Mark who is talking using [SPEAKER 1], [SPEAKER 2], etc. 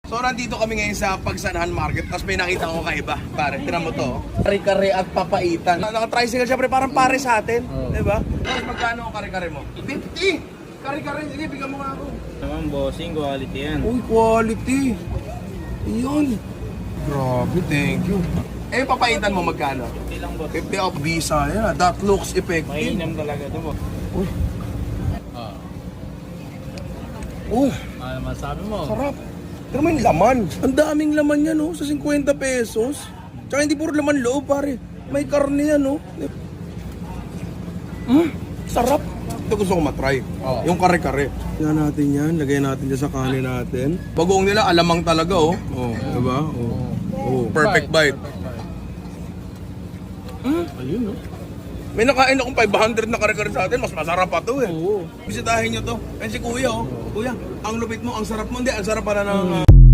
[SPEAKER 1] So nandito kami ngayon sa Pagsanahan Market, tapos may nakita ko kaiba. Pare, tinan mo to. Kare-kare at papaitan. Naka-tricycle syempre, parang pare sa atin. Diba? Tapos magkano ang kare-kare mo? 50! Kare-kare, sige, bigyan mo nga ako.
[SPEAKER 2] Naman bossing, quality yan.
[SPEAKER 1] Uy, quality. Iyon. Grabe, thank you. Eh, yung papaitan mo magkano?
[SPEAKER 2] 50 lang boss.
[SPEAKER 1] 50 off visa. Yan, that looks effective.
[SPEAKER 2] Mainam talaga ito boss.
[SPEAKER 1] Uy. Uy,
[SPEAKER 2] Ano masabi mo?
[SPEAKER 1] sarap. Pero may laman. Ang daming laman yan, oh, sa 50 pesos. Tsaka hindi puro laman loob, pare. May karne yan, oh. Sarap. Ito gusto ko matry. Yung kare-kare. Yan natin yan. Lagay natin dyan sa kanin natin. Bagoong nila, alamang talaga, oh. Oh, diba? Oh. Perfect bite. Ayun, oh. May nakain akong 500 na kare-kare sa atin. Mas masarap pa to, eh. Bisitahin nyo to. Yan si Kuya, oh. Kuya, ang lupit mo, ang sarap mo. Hindi, ang sarap para ng